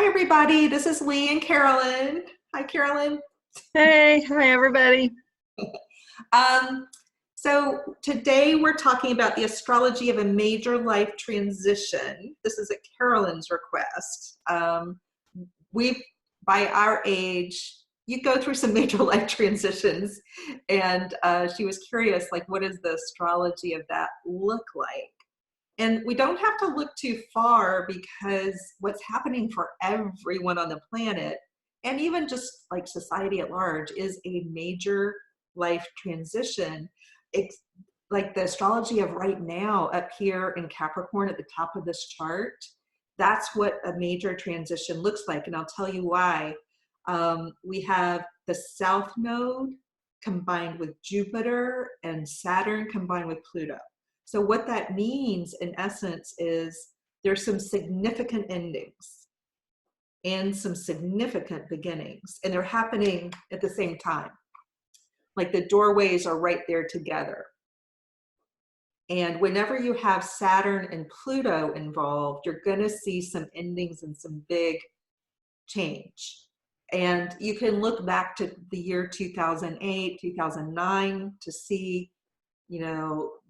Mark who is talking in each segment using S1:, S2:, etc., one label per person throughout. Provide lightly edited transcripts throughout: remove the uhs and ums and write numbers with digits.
S1: everybody. This is Lee and Carolyn. Hi, Carolyn.
S2: Hey, hi everybody.
S1: Um, so today we're talking about the astrology of a major life transition. This is at Carolyn's request. We've, by our age, you go through some major life transitions, and she was curious, like, what does the astrology of that look like? And we don't have to look too far because what's happening for everyone on the planet, and even just like society at large, is a major life transition. It's like the astrology of right now up here in Capricorn at the top of this chart. That's what a major transition looks like. And I'll tell you why. We have the South Node combined with Jupiter and Saturn combined with Pluto. So what that means in essence is there's some significant endings and some significant beginnings, and they're happening at the same time. Like the doorways are right there together. And whenever you have Saturn and Pluto involved, you're going to see some endings and some big change. And you can look back to the year 2008, 2009 to see,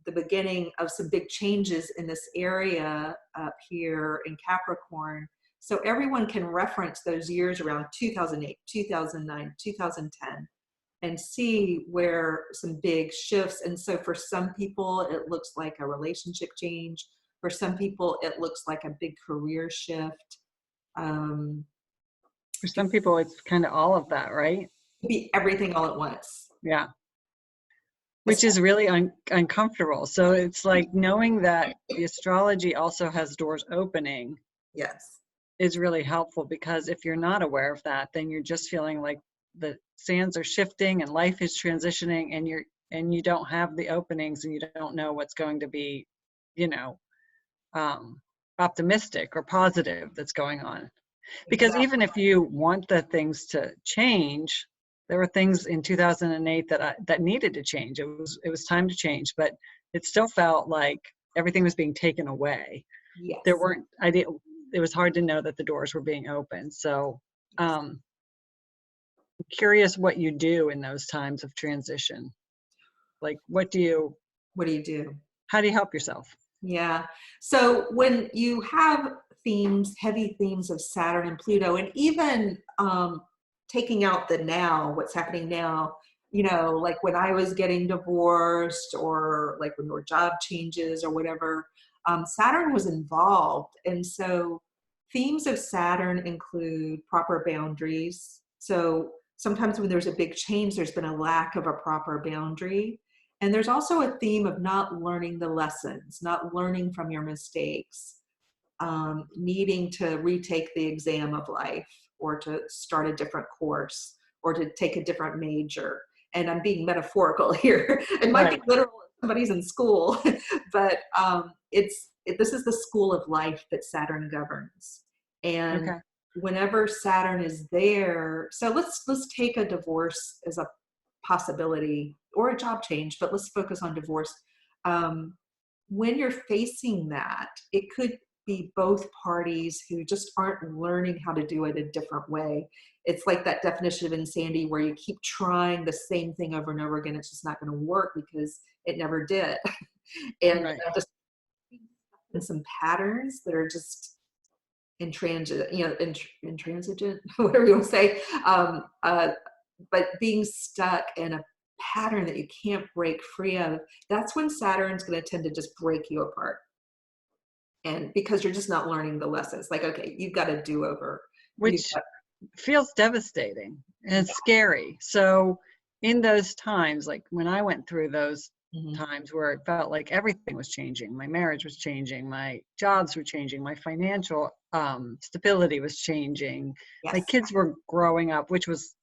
S1: the beginning of some big changes in this area up here in Capricorn. So everyone can reference those years around 2008, 2009, 2010 and see where some big shifts. And so for some people, it looks like a relationship change. For some people, it looks like a big career shift.
S2: For some people, it's kind of all of that, right?
S1: Be everything all at once.
S2: Yeah. Which is really uncomfortable. So it's like knowing that the astrology also has doors opening.
S1: Yes.
S2: Is really helpful, because if you're not aware of that, then you're just feeling like the sands are shifting and life is transitioning, and you don't have the openings, and you don't know what's going to be, optimistic or positive that's going on. Because even if you want the things to change, there were things in 2008 that needed to change. It was time to change, but it still felt like everything was being taken away.
S1: Yes.
S2: It was hard to know that the doors were being opened. So I'm curious what you do in those times of transition. Like, what do you
S1: do?
S2: How do you help yourself?
S1: Yeah. So when you have heavy themes of Saturn and Pluto, and even taking out the now, what's happening now, like when I was getting divorced, or like when there were job changes or whatever, Saturn was involved. And so themes of Saturn include proper boundaries. So sometimes when there's a big change, there's been a lack of a proper boundary. And there's also a theme of not learning the lessons, not learning from your mistakes, needing to retake the exam of life, or to start a different course, or to take a different major. And I'm being metaphorical here. It might be literal if somebody's in school, but this is the school of life that Saturn governs. And whenever Saturn is there, so let's take a divorce as a possibility, or a job change, but let's focus on divorce. When you're facing that, it could be both parties who just aren't learning how to do it a different way. It's like that definition of insanity where you keep trying the same thing over and over again. It's just not going to work because it never did. And just in some patterns that are just intransigent, whatever you want to say, but being stuck in a pattern that you can't break free of, that's when Saturn's going to tend to just break you apart. And because you're just not learning the lessons, like, okay, you've got a do-over.
S2: Which feels devastating and scary. So in those times, like when I went through those times where it felt like everything was changing, my marriage was changing, my jobs were changing, my financial stability was changing, my kids were growing up, which was,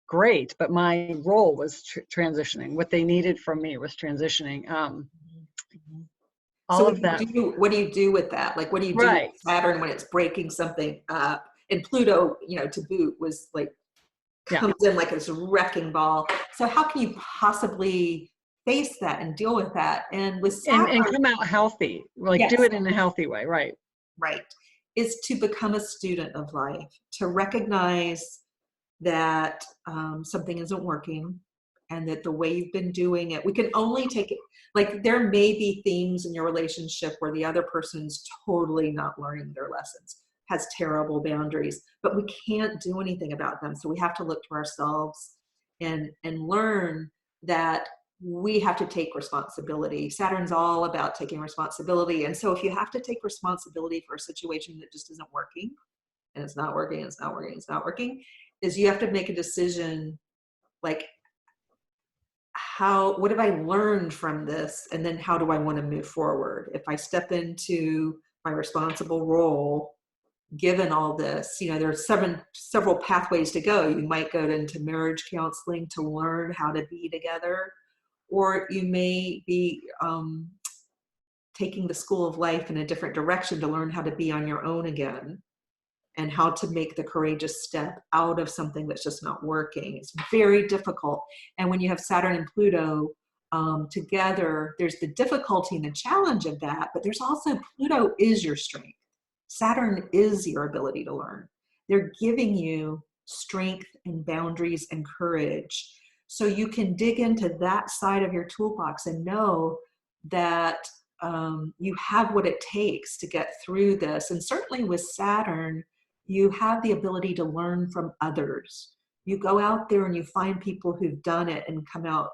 S2: great, but my role was transitioning. What they needed from me was transitioning. All of that.
S1: What do you do with that? Like, what do you do with Saturn when it's breaking something up? And Pluto, to boot, was like, comes in like this wrecking ball. So how can you possibly face that and deal with that? And with Saturn,
S2: and come out healthy, like do it in a healthy way, right?
S1: Right. is to become a student of life, to recognize that something isn't working, and that the way you've been doing it, we can only take it, like there may be themes in your relationship where the other person's totally not learning their lessons, has terrible boundaries, but we can't do anything about them. So we have to look to ourselves and learn that we have to take responsibility. Saturn's all about taking responsibility. And so if you have to take responsibility for a situation that just isn't working, and it's not working, it's not working, it's not working, is you have to make a decision like, what have I learned from this? And then how do I want to move forward? If I step into my responsible role, given all this, there are several pathways to go. You might go into marriage counseling to learn how to be together, or you may be taking the school of life in a different direction to learn how to be on your own again, and how to make the courageous step out of something that's just not working. It's very difficult. And when you have Saturn and Pluto together, there's the difficulty and the challenge of that, but there's also, Pluto is your strength. Saturn is your ability to learn. They're giving you strength and boundaries and courage. So you can dig into that side of your toolbox and know that you have what it takes to get through this. And certainly with Saturn, you have the ability to learn from others. You go out there and you find people who've done it and come out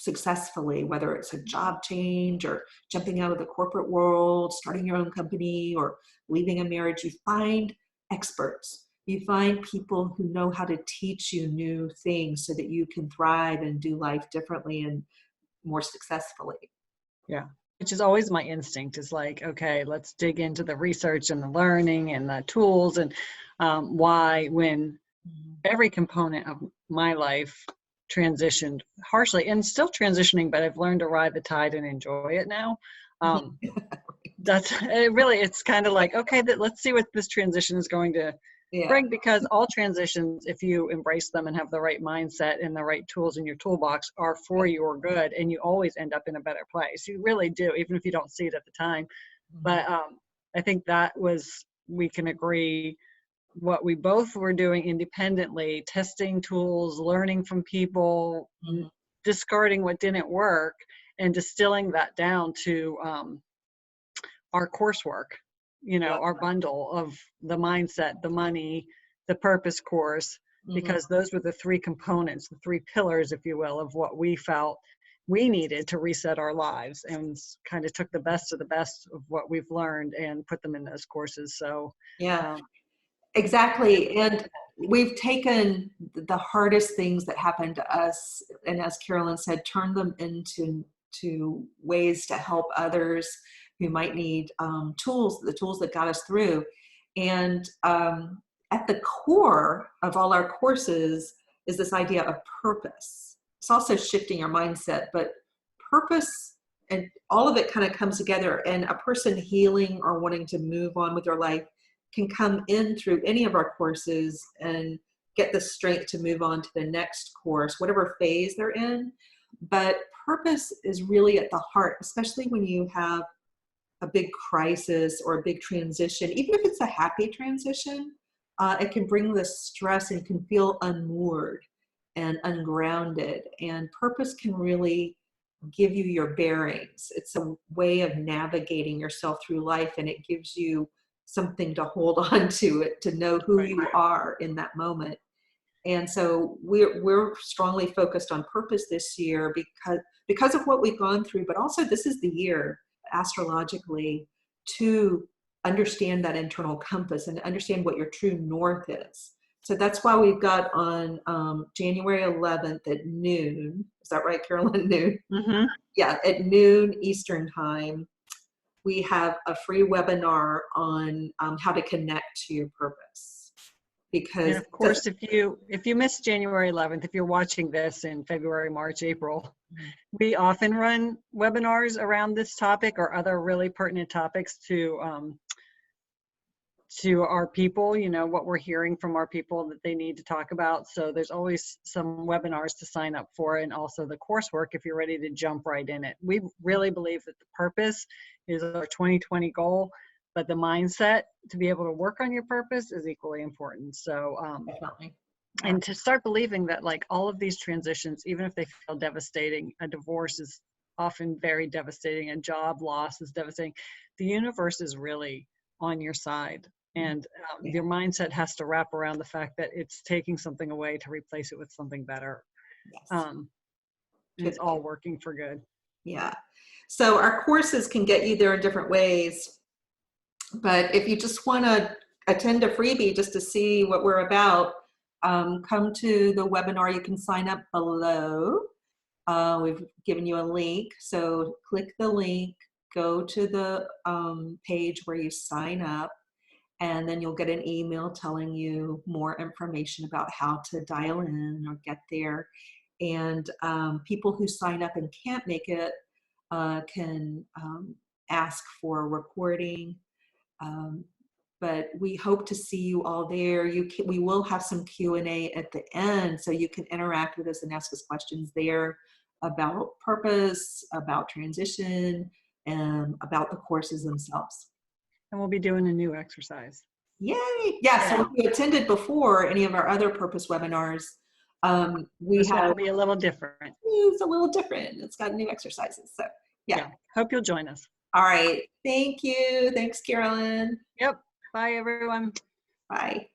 S1: successfully, whether it's a job change or jumping out of the corporate world, starting your own company, or leaving a marriage. You find experts. You find people who know how to teach you new things so that you can thrive and do life differently and more successfully.
S2: Yeah. Which is always my instinct, is like, okay, let's dig into the research and the learning and the tools, and why, when every component of my life transitioned harshly, and still transitioning, but I've learned to ride the tide and enjoy it now. That's it. Really, it's kind of like, okay, let's see what this transition is going to bring, because all transitions, if you embrace them and have the right mindset and the right tools in your toolbox, are for your good, and you always end up in a better place. You really do, even if you don't see it at the time. But I think we can agree, what we both were doing independently, testing tools, learning from people, discarding what didn't work, and distilling that down to our coursework, our bundle of the mindset, the money, the purpose course, because those were the three components, the three pillars, if you will, of what we felt we needed to reset our lives, and kind of took the best of the best of what we've learned and put them in those courses. So
S1: exactly. And we've taken the hardest things that happened to us, and as Carolyn said, turn them into ways to help others who might need the tools that got us through. And at the core of all our courses is this idea of purpose. It's also shifting your mindset, but purpose, and all of it kind of comes together. And a person healing or wanting to move on with their life can come in through any of our courses and get the strength to move on to the next course, whatever phase they're in. But purpose is really at the heart, especially when you have a big crisis or a big transition. Even if it's a happy transition, it can bring the stress, and you can feel unmoored and ungrounded. And purpose can really give you your bearings. It's a way of navigating yourself through life, and it gives you something to hold on to, it to know who you are in that moment. And so we're strongly focused on purpose this year because of what we've gone through, but also this is the year astrologically to understand that internal compass and understand what your true north is. So that's why we've got on January 11th at noon. Is that right, Carolyn? Noon? Yeah, at noon Eastern time, we have a free webinar on how to connect to your purpose. Because,
S2: and of course, if you missed January 11th, if you're watching this in February, March, April, we often run webinars around this topic or other really pertinent topics to our people, what we're hearing from our people that they need to talk about. So there's always some webinars to sign up for, and also the coursework if you're ready to jump right in it. We really believe that the purpose is our 2020 goal. but the mindset to be able to work on your purpose is equally important. So,
S1: Definitely.
S2: and to start believing that like all of these transitions, even if they feel devastating, a divorce is often very devastating, a job loss is devastating, the universe is really on your side. And your mindset has to wrap around the fact that it's taking something away to replace it with something better.
S1: Yes.
S2: And it's all working for good.
S1: Yeah. So our courses can get you there in different ways. But if you just want to attend a freebie just to see what we're about, come to the webinar. You can sign up below. We've given you a link. So click the link, go to the page where you sign up, and then you'll get an email telling you more information about how to dial in or get there. And people who sign up and can't make it can ask for a recording. But we hope to see you all there. We will have some Q&A at the end, so you can interact with us and ask us questions there about purpose, about transition, and about the courses themselves.
S2: And we'll be doing a new exercise.
S1: Yay! Yeah, so if you attended before any of our other purpose webinars,
S2: This one will be a little different.
S1: It's a little different. It's got new exercises. So yeah.
S2: Hope you'll join us.
S1: All right. Thank you. Thanks, Carolyn.
S2: Yep. Bye, everyone.
S1: Bye.